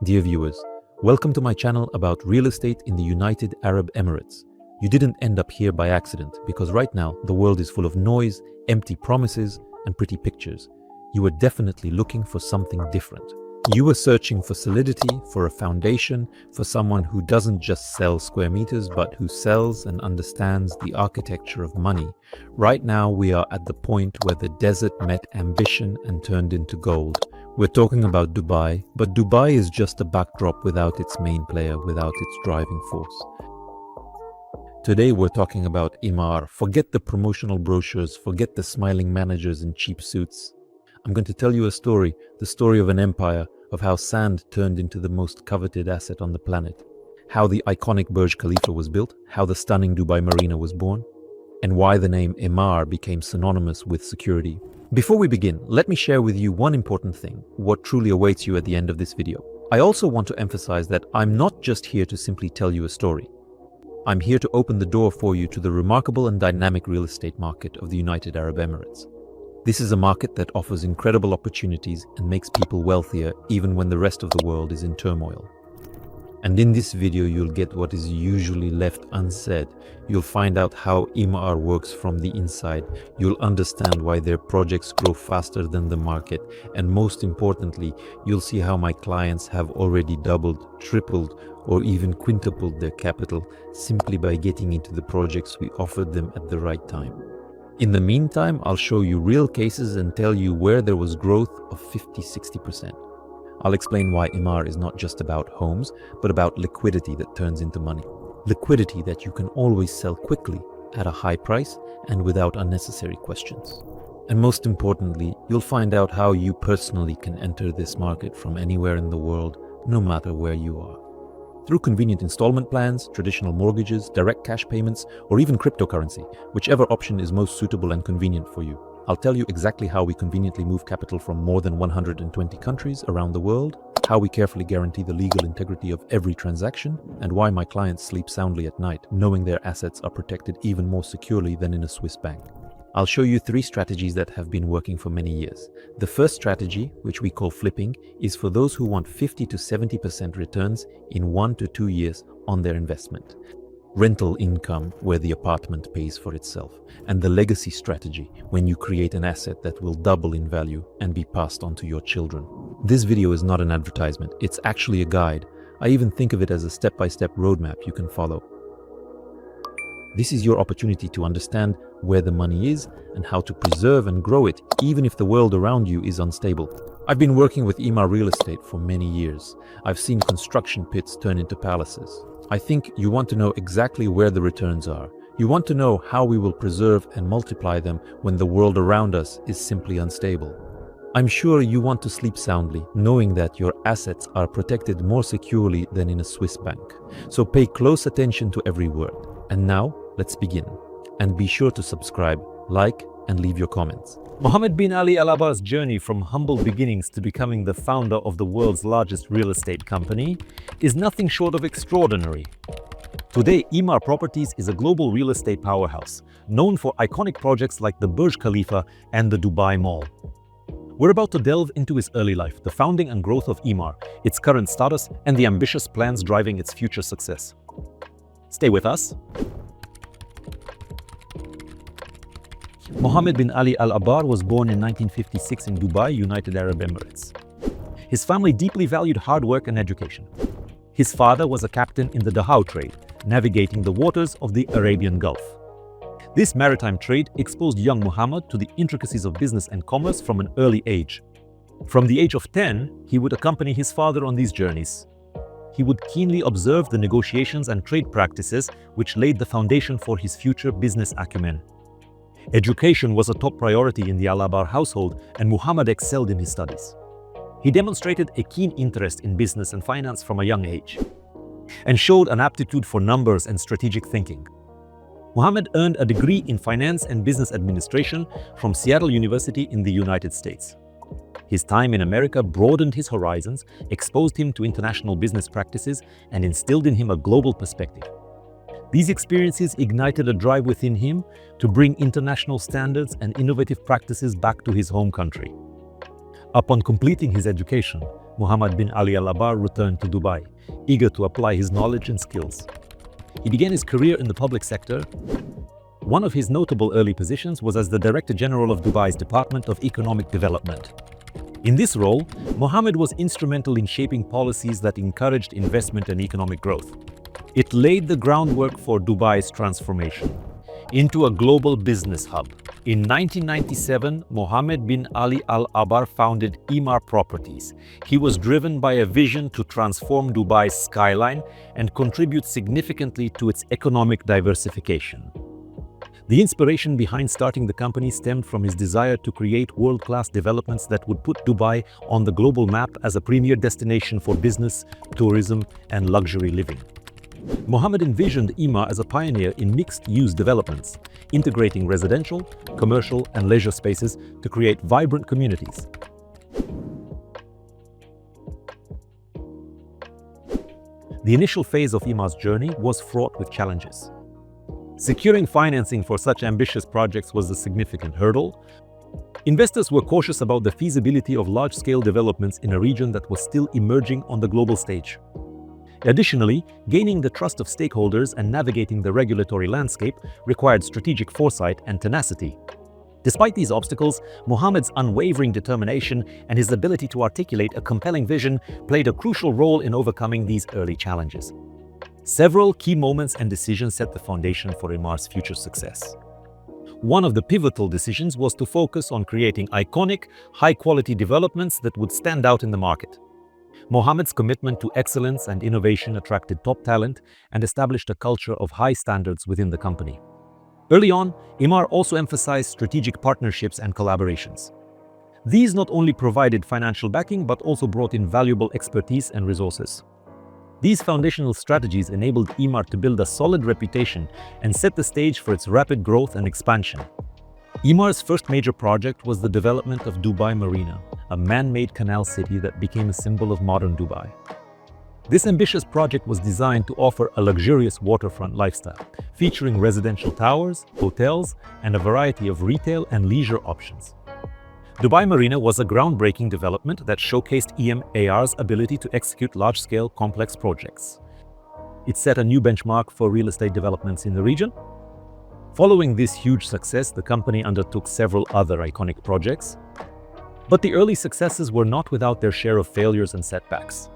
Dear viewers, welcome to my channel about real estate in the United Arab Emirates. You didn't end up here by accident, because right now the world is full of noise, empty promises, and pretty pictures. You were definitely looking for something different. You were searching for solidity, for a foundation, for someone who doesn't just sell square meters, but who sells and understands the architecture of money. Right now we are at the point where the desert met ambition and turned into gold. We're talking about Dubai, but Dubai is just a backdrop without its main player, without its driving force. Today we're talking about Emaar. Forget the promotional brochures, forget the smiling managers in cheap suits. I'm going to tell you a story, the story of an empire, of how sand turned into the most coveted asset on the planet, how the iconic Burj Khalifa was built, how the stunning Dubai Marina was born, and why the name Emaar became synonymous with security. Before we begin, let me share with you one important thing, what truly awaits you at the end of this video. I also want to emphasize that I'm not just here to simply tell you a story. I'm here to open the door for you to the remarkable and dynamic real estate market of the United Arab Emirates. This is a market that offers incredible opportunities and makes people wealthier even when the rest of the world is in turmoil. And in this video you'll get what is usually left unsaid. You'll find out how Emaar works from the inside. You'll understand why their projects grow faster than the market. And most importantly, you'll see how my clients have already doubled, tripled, or even quintupled their capital simply by getting into the projects we offered them at the right time. In the meantime, I'll show you real cases and tell you where there was growth of 50-60%. I'll explain why Emaar is not just about homes, but about liquidity that turns into money. Liquidity that you can always sell quickly, at a high price, and without unnecessary questions. And most importantly, you'll find out how you personally can enter this market from anywhere in the world, no matter where you are. Through convenient installment plans, traditional mortgages, direct cash payments, or even cryptocurrency, whichever option is most suitable and convenient for you. I'll tell you exactly how we conveniently move capital from more than 120 countries around the world, how we carefully guarantee the legal integrity of every transaction, and why my clients sleep soundly at night, knowing their assets are protected even more securely than in a Swiss bank. I'll show you 3 strategies that have been working for many years. The first strategy, which we call flipping, is for those who want 50-70% returns in 1 to 2 years on their investment. Rental income, where the apartment pays for itself. And the legacy strategy, when you create an asset that will double in value and be passed on to your children. This video is not an advertisement, it's actually a guide. I even think of it as a step-by-step roadmap you can follow. This is your opportunity to understand where the money is and how to preserve and grow it, even if the world around you is unstable. I've been working with Emaar Real Estate for many years. I've seen construction pits turn into palaces. I think you want to know exactly where the returns are. You want to know how we will preserve and multiply them when the world around us is simply unstable. I'm sure you want to sleep soundly, knowing that your assets are protected more securely than in a Swiss bank. So pay close attention to every word. And now, let's begin. And be sure to subscribe, like, and leave your comments. Mohammed bin Ali Alabbar's journey from humble beginnings to becoming the founder of the world's largest real estate company is nothing short of extraordinary. Today, Emaar Properties is a global real estate powerhouse, known for iconic projects like the Burj Khalifa and the Dubai Mall. We're about to delve into his early life, the founding and growth of Emaar, its current status, and the ambitious plans driving its future success. Stay with us. Mohammed bin Ali Alabbar was born in 1956 in Dubai, United Arab Emirates. His family deeply valued hard work and education. His father was a captain in the dhow trade, navigating the waters of the Arabian Gulf. This maritime trade exposed young Muhammad to the intricacies of business and commerce from an early age. From the age of 10, he would accompany his father on these journeys. He would keenly observe the negotiations and trade practices which laid the foundation for his future business acumen. Education was a top priority in the Alabbar household, and Muhammad excelled in his studies. He demonstrated a keen interest in business and finance from a young age, and showed an aptitude for numbers and strategic thinking. Muhammad earned a degree in finance and business administration from Seattle University in the United States. His time in America broadened his horizons, exposed him to international business practices, and instilled in him a global perspective. These experiences ignited a drive within him to bring international standards and innovative practices back to his home country. Upon completing his education, Mohammed bin Ali Alabbar returned to Dubai, eager to apply his knowledge and skills. He began his career in the public sector. One of his notable early positions was as the Director General of Dubai's Department of Economic Development. In this role, Mohammed was instrumental in shaping policies that encouraged investment and economic growth. It laid the groundwork for Dubai's transformation into a global business hub. In 1997, Mohammed bin Ali Alabbar founded Emaar Properties. He was driven by a vision to transform Dubai's skyline and contribute significantly to its economic diversification. The inspiration behind starting the company stemmed from his desire to create world-class developments that would put Dubai on the global map as a premier destination for business, tourism, and luxury living. Mohammed envisioned Emaar as a pioneer in mixed-use developments, integrating residential, commercial, and leisure spaces to create vibrant communities. The initial phase of Emaar's journey was fraught with challenges. Securing financing for such ambitious projects was a significant hurdle. Investors were cautious about the feasibility of large-scale developments in a region that was still emerging on the global stage. Additionally, gaining the trust of stakeholders and navigating the regulatory landscape required strategic foresight and tenacity. Despite these obstacles, Mohammed's unwavering determination and his ability to articulate a compelling vision played a crucial role in overcoming these early challenges. Several key moments and decisions set the foundation for Emaar's future success. One of the pivotal decisions was to focus on creating iconic, high-quality developments that would stand out in the market. Mohammed's commitment to excellence and innovation attracted top talent and established a culture of high standards within the company. Early on, Emaar also emphasized strategic partnerships and collaborations. These not only provided financial backing but also brought in valuable expertise and resources. These foundational strategies enabled Emaar to build a solid reputation and set the stage for its rapid growth and expansion. Emaar's first major project was the development of Dubai Marina, a man-made canal city that became a symbol of modern Dubai. This ambitious project was designed to offer a luxurious waterfront lifestyle, featuring residential towers, hotels, and a variety of retail and leisure options. Dubai Marina was a groundbreaking development that showcased EMAR's ability to execute large-scale, complex projects. It set a new benchmark for real estate developments in the region. Following this huge success, the company undertook several other iconic projects. But the early successes were not without their share of failures and setbacks.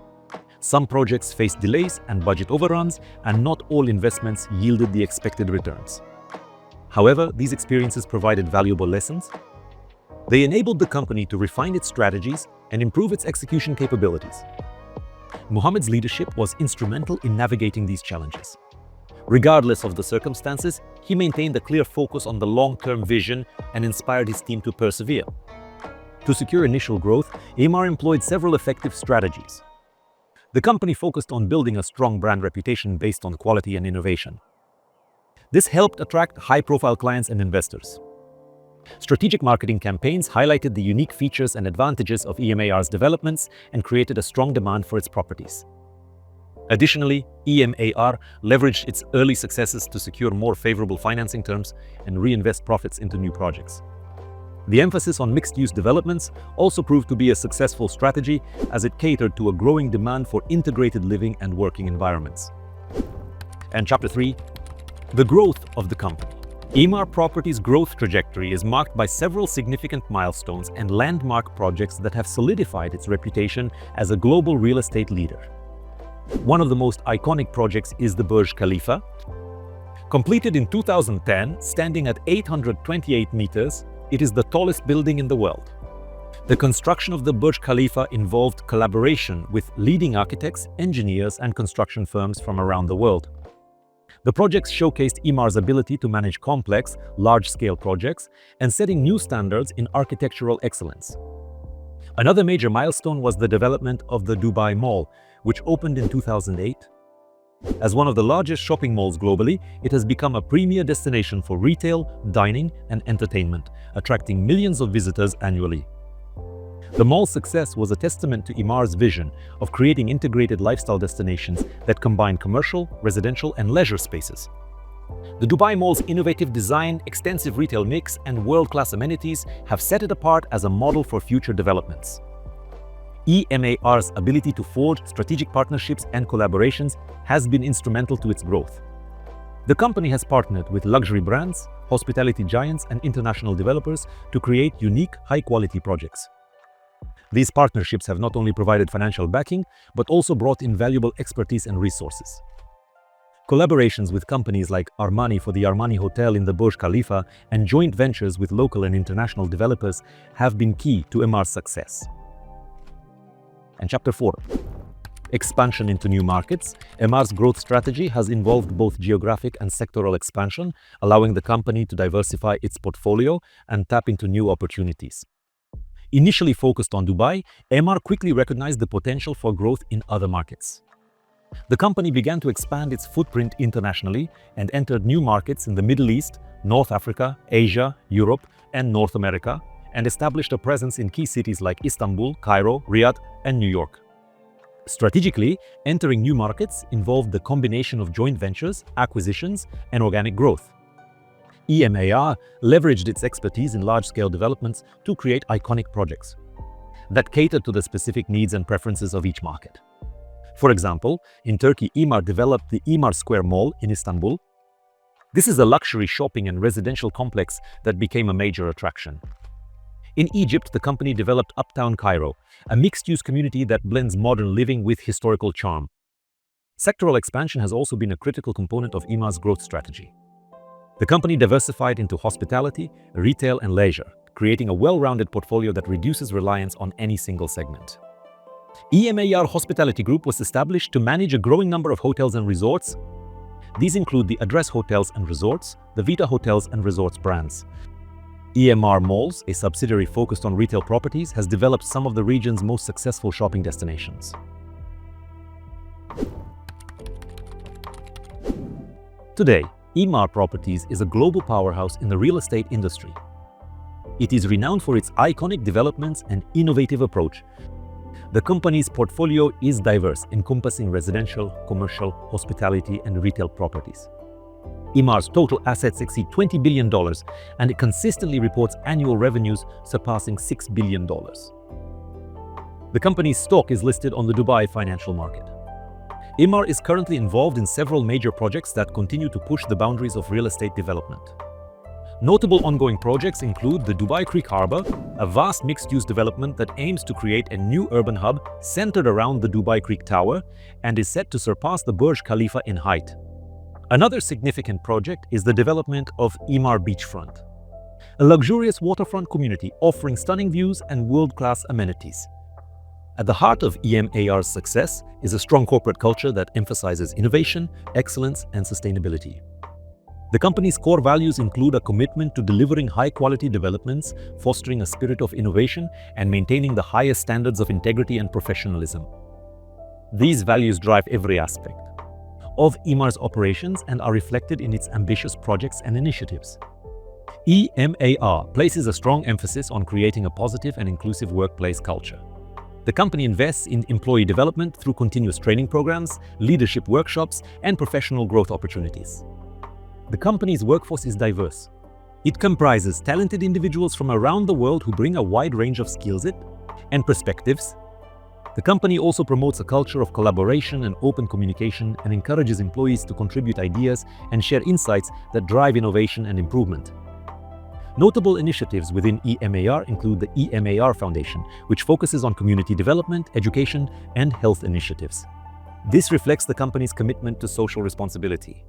Some projects faced delays and budget overruns, and not all investments yielded the expected returns. However, these experiences provided valuable lessons. They enabled the company to refine its strategies and improve its execution capabilities. Mohammed's leadership was instrumental in navigating these challenges. Regardless of the circumstances, he maintained a clear focus on the long-term vision and inspired his team to persevere. To secure initial growth, Emaar employed several effective strategies. The company focused on building a strong brand reputation based on quality and innovation. This helped attract high-profile clients and investors. Strategic marketing campaigns highlighted the unique features and advantages of EMAR's developments and created a strong demand for its properties. Additionally, EMAR leveraged its early successes to secure more favorable financing terms and reinvest profits into new projects. The emphasis on mixed-use developments also proved to be a successful strategy as it catered to a growing demand for integrated living and working environments. And Chapter 3, the growth of the company. Emaar Properties' growth trajectory is marked by several significant milestones and landmark projects that have solidified its reputation as a global real estate leader. One of the most iconic projects is the Burj Khalifa. Completed in 2010, standing at 828 meters, it is the tallest building in the world. The construction of the Burj Khalifa involved collaboration with leading architects, engineers, and construction firms from around the world. The projects showcased Emaar's ability to manage complex, large-scale projects and setting new standards in architectural excellence. Another major milestone was the development of the Dubai Mall, which opened in 2008. As one of the largest shopping malls globally, it has become a premier destination for retail, dining, and entertainment, attracting millions of visitors annually. The mall's success was a testament to Emaar's vision of creating integrated lifestyle destinations that combine commercial, residential, and leisure spaces. The Dubai Mall's innovative design, extensive retail mix, and world-class amenities have set it apart as a model for future developments. EMAR's ability to forge strategic partnerships and collaborations has been instrumental to its growth. The company has partnered with luxury brands, hospitality giants, and international developers to create unique, high-quality projects. These partnerships have not only provided financial backing, but also brought in valuable expertise and resources. Collaborations with companies like Armani for the Armani Hotel in the Burj Khalifa and joint ventures with local and international developers have been key to Emaar's success. And Chapter 4. Expansion into new markets. Emaar's growth strategy has involved both geographic and sectoral expansion, allowing the company to diversify its portfolio and tap into new opportunities. Initially focused on Dubai, Emaar quickly recognized the potential for growth in other markets. The company began to expand its footprint internationally and entered new markets in the Middle East, North Africa, Asia, Europe, and North America, and established a presence in key cities like Istanbul, Cairo, Riyadh, and New York. Strategically, entering new markets involved the combination of joint ventures, acquisitions, and organic growth. EMAR leveraged its expertise in large-scale developments to create iconic projects that catered to the specific needs and preferences of each market. For example, in Turkey, Emaar developed the Emaar Square Mall in Istanbul. This is a luxury shopping and residential complex that became a major attraction. In Egypt, the company developed Uptown Cairo, a mixed-use community that blends modern living with historical charm. Sectoral expansion has also been a critical component of Emaar's growth strategy. The company diversified into hospitality, retail, and leisure, creating a well-rounded portfolio that reduces reliance on any single segment. EMAR Hospitality Group was established to manage a growing number of hotels and resorts. These include the Address Hotels and Resorts, the Vita Hotels and Resorts brands. Emaar Malls, a subsidiary focused on retail properties, has developed some of the region's most successful shopping destinations. Today, Emaar Properties is a global powerhouse in the real estate industry. It is renowned for its iconic developments and innovative approach. The company's portfolio is diverse, encompassing residential, commercial, hospitality, and retail properties. Emaar's total assets exceed $20 billion, and it consistently reports annual revenues surpassing $6 billion. The company's stock is listed on the Dubai financial market. Emaar is currently involved in several major projects that continue to push the boundaries of real estate development. Notable ongoing projects include the Dubai Creek Harbour, a vast mixed-use development that aims to create a new urban hub centered around the Dubai Creek Tower and is set to surpass the Burj Khalifa in height. Another significant project is the development of Emaar Beachfront, a luxurious waterfront community offering stunning views and world-class amenities. At the heart of EMAR's success is a strong corporate culture that emphasizes innovation, excellence, and sustainability. The company's core values include a commitment to delivering high-quality developments, fostering a spirit of innovation, and maintaining the highest standards of integrity and professionalism. These values drive every aspect of Emaar's operations and are reflected in its ambitious projects and initiatives. EMAR places a strong emphasis on creating a positive and inclusive workplace culture. The company invests in employee development through continuous training programs, leadership workshops, and professional growth opportunities. The company's workforce is diverse. It comprises talented individuals from around the world who bring a wide range of skills and perspectives. The company also promotes a culture of collaboration and open communication and encourages employees to contribute ideas and share insights that drive innovation and improvement. Notable initiatives within EMAR include the EMAR Foundation, which focuses on community development, education, and health initiatives. This reflects the company's commitment to social responsibility.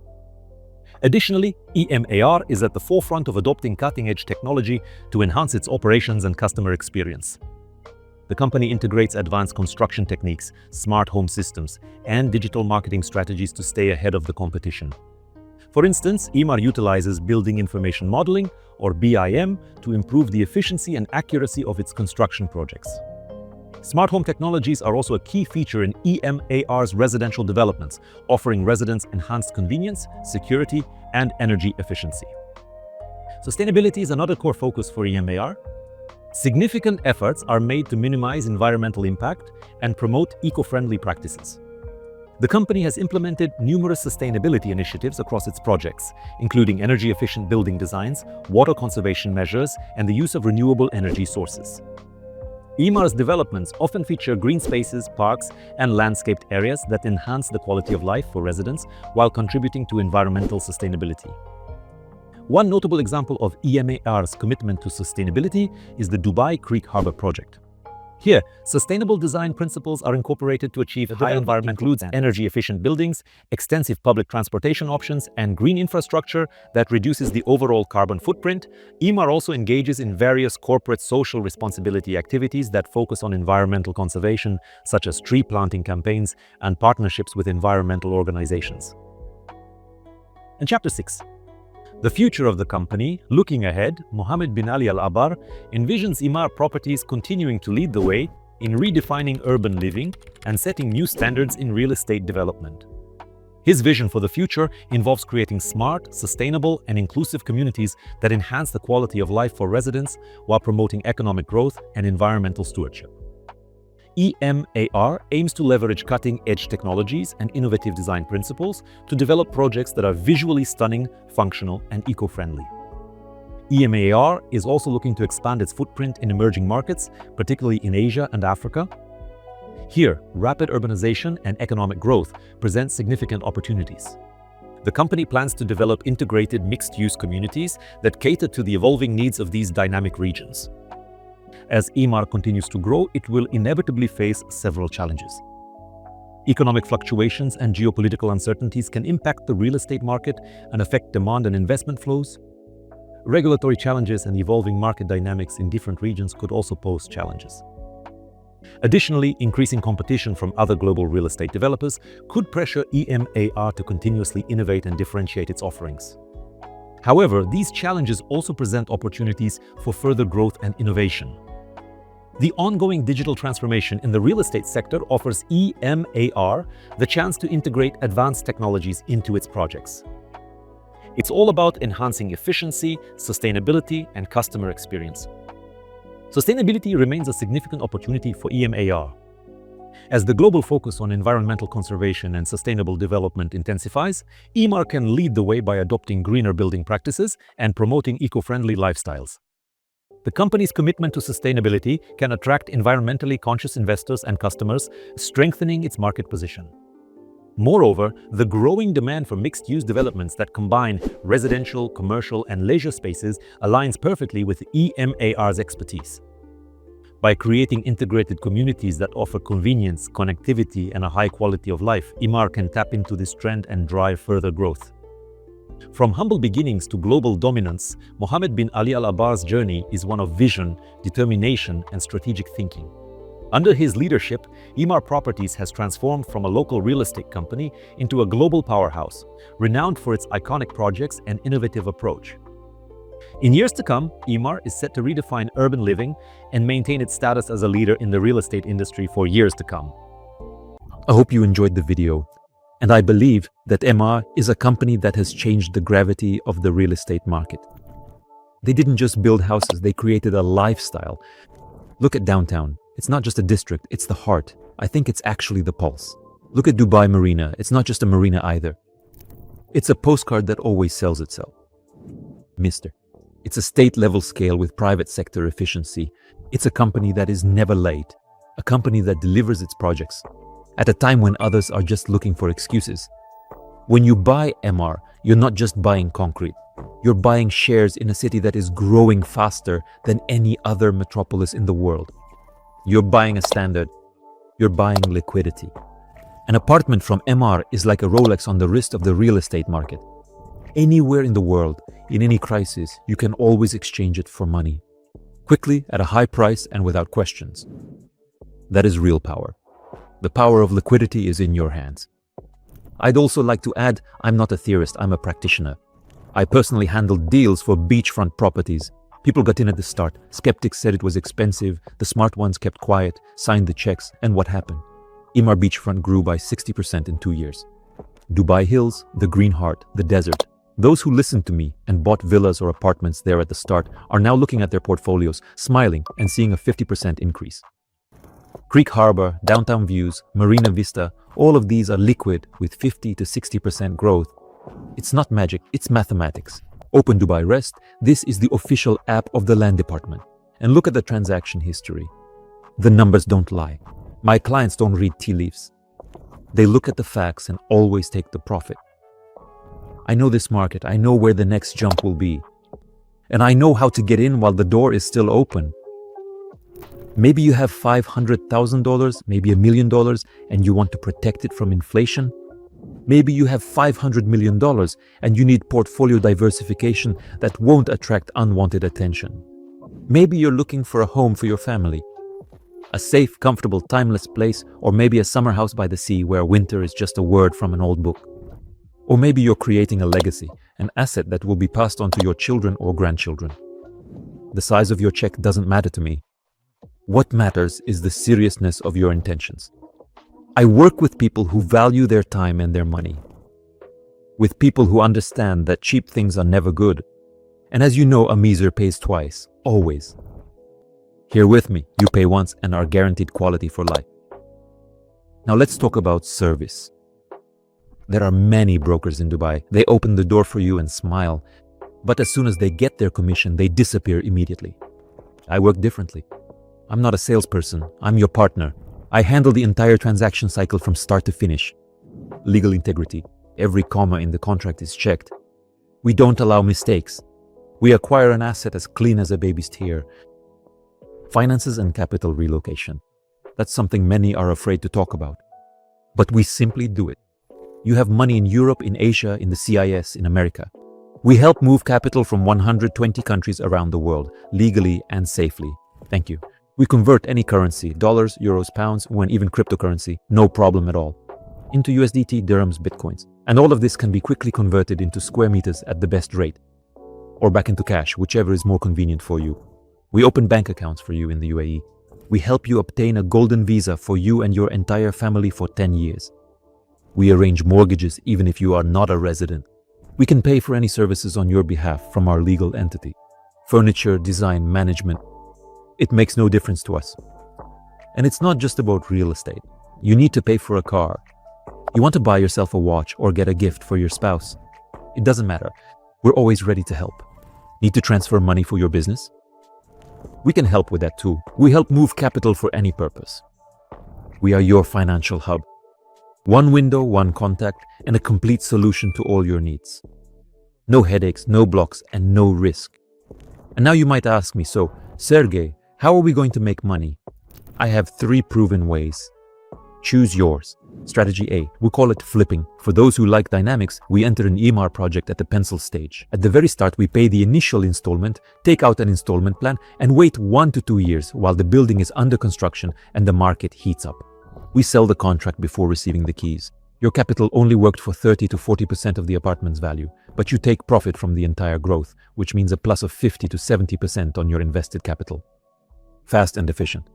Additionally, EMAR is at the forefront of adopting cutting-edge technology to enhance its operations and customer experience. The company integrates advanced construction techniques, smart home systems, and digital marketing strategies to stay ahead of the competition. For instance, Emaar utilizes building information modeling, or BIM, to improve the efficiency and accuracy of its construction projects. Smart home technologies are also a key feature in EMAR's residential developments, offering residents enhanced convenience, security, and energy efficiency. Sustainability is another core focus for EMAR. Significant efforts are made to minimize environmental impact and promote eco-friendly practices. The company has implemented numerous sustainability initiatives across its projects, including energy-efficient building designs, water conservation measures, and the use of renewable energy sources. Emaar's developments often feature green spaces, parks, and landscaped areas that enhance the quality of life for residents while contributing to environmental sustainability. One notable example of EMAR's commitment to sustainability is the Dubai Creek Harbour project. Here, sustainable design principles are incorporated to achieve high environmental includes energy-efficient buildings, extensive public transportation options, and green infrastructure that reduces the overall carbon footprint. Emaar also engages in various corporate social responsibility activities that focus on environmental conservation, such as tree planting campaigns and partnerships with environmental organizations. In Chapter 6, the future of the company, looking ahead, Mohammed bin Ali Alabbar envisions Emaar Properties continuing to lead the way in redefining urban living and setting new standards in real estate development. His vision for the future involves creating smart, sustainable, and inclusive communities that enhance the quality of life for residents while promoting economic growth and environmental stewardship. EMAR aims to leverage cutting-edge technologies and innovative design principles to develop projects that are visually stunning, functional, and eco-friendly. EMAR is also looking to expand its footprint in emerging markets, particularly in Asia and Africa. Here, rapid urbanization and economic growth present significant opportunities. The company plans to develop integrated mixed-use communities that cater to the evolving needs of these dynamic regions. As Emaar continues to grow, it will inevitably face several challenges. Economic fluctuations and geopolitical uncertainties can impact the real estate market and affect demand and investment flows. Regulatory challenges and evolving market dynamics in different regions could also pose challenges. Additionally, increasing competition from other global real estate developers could pressure EMAR to continuously innovate and differentiate its offerings. However, these challenges also present opportunities for further growth and innovation. The ongoing digital transformation in the real estate sector offers EMAR the chance to integrate advanced technologies into its projects. It's all about enhancing efficiency, sustainability, and customer experience. Sustainability remains a significant opportunity for EMAR. As the global focus on environmental conservation and sustainable development intensifies, Emaar can lead the way by adopting greener building practices and promoting eco-friendly lifestyles. The company's commitment to sustainability can attract environmentally conscious investors and customers, strengthening its market position. Moreover, the growing demand for mixed-use developments that combine residential, commercial, and leisure spaces aligns perfectly with EMAR's expertise. By creating integrated communities that offer convenience, connectivity, and a high quality of life, Emaar can tap into this trend and drive further growth. From humble beginnings to global dominance, Mohammed bin Ali Alabbar's journey is one of vision, determination, and strategic thinking. Under his leadership, Emaar Properties has transformed from a local real estate company into a global powerhouse, renowned for its iconic projects and innovative approach. In years to come, Emaar is set to redefine urban living and maintain its status as a leader in the real estate industry for years to come. I hope you enjoyed the video. And I believe that Emaar is a company that has changed the gravity of the real estate market. They didn't just build houses, they created a lifestyle. Look at downtown. It's not just a district, it's the heart. I think it's actually the pulse. Look at Dubai Marina. It's not just a marina either. It's a postcard that always sells itself. Mister. It's a state-level scale with private sector efficiency. It's a company that is never late. A company that delivers its projects at a time when others are just looking for excuses. When you buy Emaar, you're not just buying concrete. You're buying shares in a city that is growing faster than any other metropolis in the world. You're buying a standard. You're buying liquidity. An apartment from Emaar is like a Rolex on the wrist of the real estate market. Anywhere in the world, in any crisis, you can always exchange it for money. Quickly, at a high price, and without questions. That is real power. The power of liquidity is in your hands. I'd also like to add, I'm not a theorist, I'm a practitioner. I personally handled deals for beachfront properties. People got in at the start. Skeptics said it was expensive. The smart ones kept quiet, signed the checks, and what happened? Emaar Beachfront grew by 60% in 2 years. Dubai Hills, the Green Heart, the desert. Those who listened to me and bought villas or apartments there at the start are now looking at their portfolios, smiling and seeing a 50% increase. Creek Harbour, downtown views, Marina Vista, all of these are liquid with 50 to 60% growth. It's not magic, it's mathematics. Open Dubai Rest, this is the official app of the land department. And look at the transaction history. The numbers don't lie. My clients don't read tea leaves. They look at the facts and always take the profit. I know this market. I know where the next jump will be. And I know how to get in while the door is still open. Maybe you have $500,000, maybe $1 million, and you want to protect it from inflation. Maybe you have $500 million and you need portfolio diversification that won't attract unwanted attention. Maybe you're looking for a home for your family. A safe, comfortable, timeless place, or maybe a summer house by the sea where winter is just a word from an old book. Or maybe you're creating a legacy, an asset that will be passed on to your children or grandchildren. The size of your check doesn't matter to me. What matters is the seriousness of your intentions. I work with people who value their time and their money. With people who understand that cheap things are never good. And as you know, a miser pays twice, always. Here with me, you pay once and are guaranteed quality for life. Now let's talk about service. There are many brokers in Dubai. They open the door for you and smile. But as soon as they get their commission, they disappear immediately. I work differently. I'm not a salesperson. I'm your partner. I handle the entire transaction cycle from start to finish. Legal integrity. Every comma in the contract is checked. We don't allow mistakes. We acquire an asset as clean as a baby's tear. Finances and capital relocation. That's something many are afraid to talk about. But we simply do it. You have money in Europe, in Asia, in the CIS, in America. We help move capital from 120 countries around the world, legally and safely. Thank you. We convert any currency, dollars, euros, pounds, when even cryptocurrency, no problem at all, into USDT, dirhams, bitcoins. And all of this can be quickly converted into square meters at the best rate, or back into cash, whichever is more convenient for you. We open bank accounts for you in the UAE. We help you obtain a golden visa for you and your entire family for 10 years. We arrange mortgages even if you are not a resident. We can pay for any services on your behalf from our legal entity. Furniture, design, management. It makes no difference to us. And it's not just about real estate. You need to pay for a car. You want to buy yourself a watch or get a gift for your spouse. It doesn't matter. We're always ready to help. Need to transfer money for your business? We can help with that too. We help move capital for any purpose. We are your financial hub. One window, one contact, and a complete solution to all your needs. No headaches, no blocks, and no risk. And now you might ask me, so, Sergey, how are we going to make money? I have 3 proven ways. Choose yours. Strategy A, we call it flipping. For those who like dynamics, we enter an Emaar project at the pencil stage. At the very start, we pay the initial installment, take out an installment plan, and wait 1 to 2 years while the building is under construction and the market heats up. We sell the contract before receiving the keys. Your capital only worked for 30 to 40% of the apartment's value, but you take profit from the entire growth, which means a plus of 50 to 70% on your invested capital. Fast and efficient.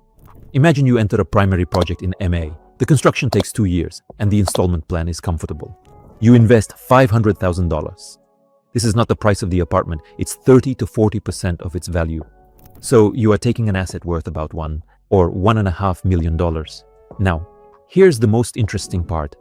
Imagine you enter a primary project in MA. The construction takes 2 years, and the installment plan is comfortable. You invest $500,000. This is not the price of the apartment, it's 30 to 40% of its value. So you are taking an asset worth about $1 or $1.5 million. Now, here's the most interesting part.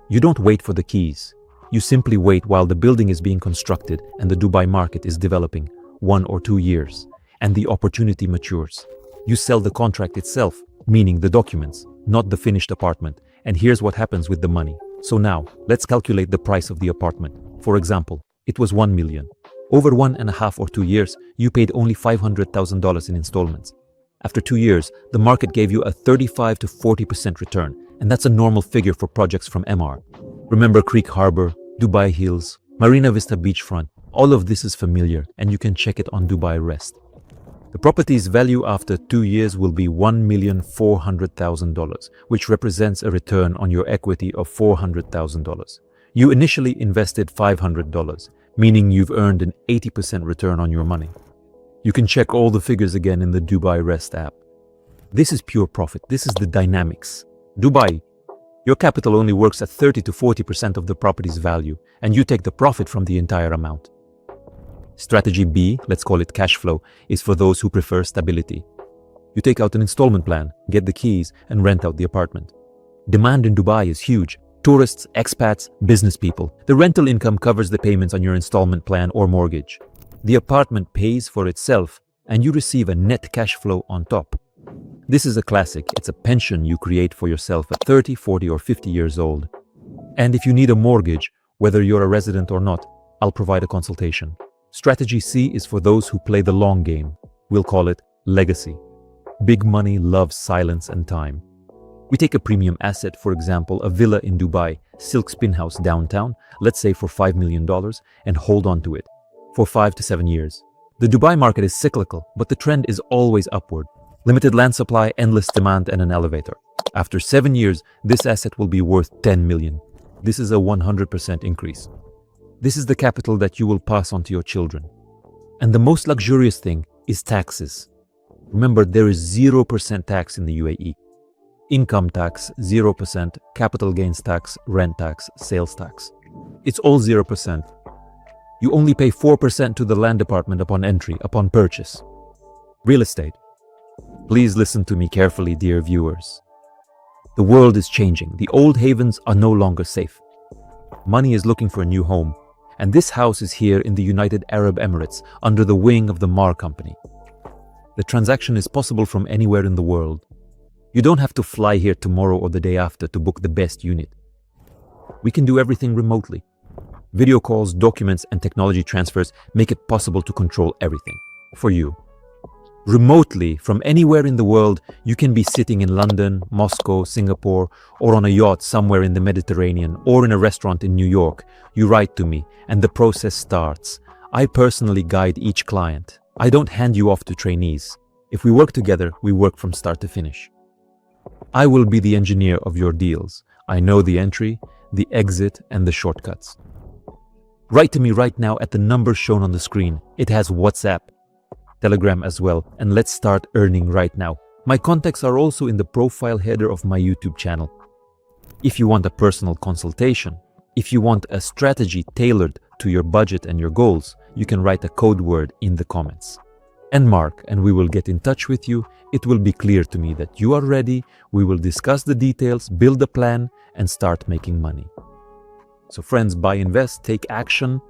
You don't wait for the keys. You simply wait while the building is being constructed and the Dubai market is developing, 1 or 2 years, and the opportunity matures. You sell the contract itself, meaning the documents, not the finished apartment. And here's what happens with the money. So now, let's calculate the price of the apartment. For example, it was $1 million. Over 1.5 or 2 years, you paid only $500,000 in installments. After 2 years, the market gave you a 35 to 40% return, and that's a normal figure for projects from Emaar. Remember Creek Harbour, Dubai Hills, Marina Vista Beachfront. All of this is familiar, and you can check it on Dubai Rest. The property's value after 2 years will be $1,400,000, which represents a return on your equity of $400,000. You initially invested $500, meaning you've earned an 80% return on your money. You can check all the figures again in the Dubai Rest app. This is pure profit. This is the dynamics. Dubai, your capital only works at 30 to 40% of the property's value, and you take the profit from the entire amount. Strategy B, let's call it cash flow, is for those who prefer stability. You take out an installment plan, get the keys, and rent out the apartment. Demand in Dubai is huge. Tourists, expats, business people. The rental income covers the payments on your installment plan or mortgage. The apartment pays for itself, and you receive a net cash flow on top. This is a classic. It's a pension you create for yourself at 30, 40, or 50 years old. And if you need a mortgage, whether you're a resident or not, I'll provide a consultation. Strategy C is for those who play the long game. We'll call it legacy. Big money loves silence and time. We take a premium asset, for example, a villa in Dubai, silk spin house downtown, let's say for $5 million, and hold on to it for 5 to 7 years. The Dubai market is cyclical, but the trend is always upward. Limited land supply, endless demand, and an elevator. After 7 years, this asset will be worth 10 million. This is a 100% increase. This is the capital that you will pass on to your children. And the most luxurious thing is taxes. Remember, there is 0% tax in the UAE. Income tax, 0%, capital gains tax, rent tax, sales tax. It's all 0%. You only pay 4% to the land department upon entry, upon purchase. Real estate. Please listen to me carefully, dear viewers. The world is changing. The old havens are no longer safe. Money is looking for a new home. And this house is here in the United Arab Emirates, under the wing of the Emaar Company. The transaction is possible from anywhere in the world. You don't have to fly here tomorrow or the day after to book the best unit. We can do everything remotely. Video calls, documents, and technology transfers make it possible to control everything for you. Remotely, from anywhere in the world, you can be sitting in London, Moscow, Singapore, or on a yacht somewhere in the Mediterranean, or in a restaurant in New York. You write to me, and the process starts. I personally guide each client. I don't hand you off to trainees. If we work together, we work from start to finish. I will be the engineer of your deals. I know the entry, the exit, and the shortcuts. Write to me right now at the number shown on the screen. It has WhatsApp, Telegram as well, and let's start earning right now. My contacts are also in the profile header of my YouTube channel. If you want a personal consultation, if you want a strategy tailored to your budget and your goals, you can write a code word in the comments. And mark, and we will get in touch with you. It will be clear to me that you are ready. We will discuss the details, build a plan, and start making money. So friends, buy, invest, take action.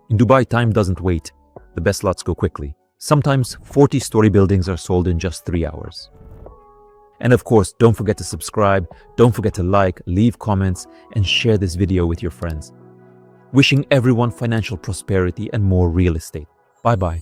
In Dubai, time doesn't wait. The best lots go quickly. Sometimes 40-story buildings are sold in just 3 hours. And of course, don't forget to subscribe, don't forget to like, leave comments, and share this video with your friends. Wishing everyone financial prosperity and more real estate. Bye-bye.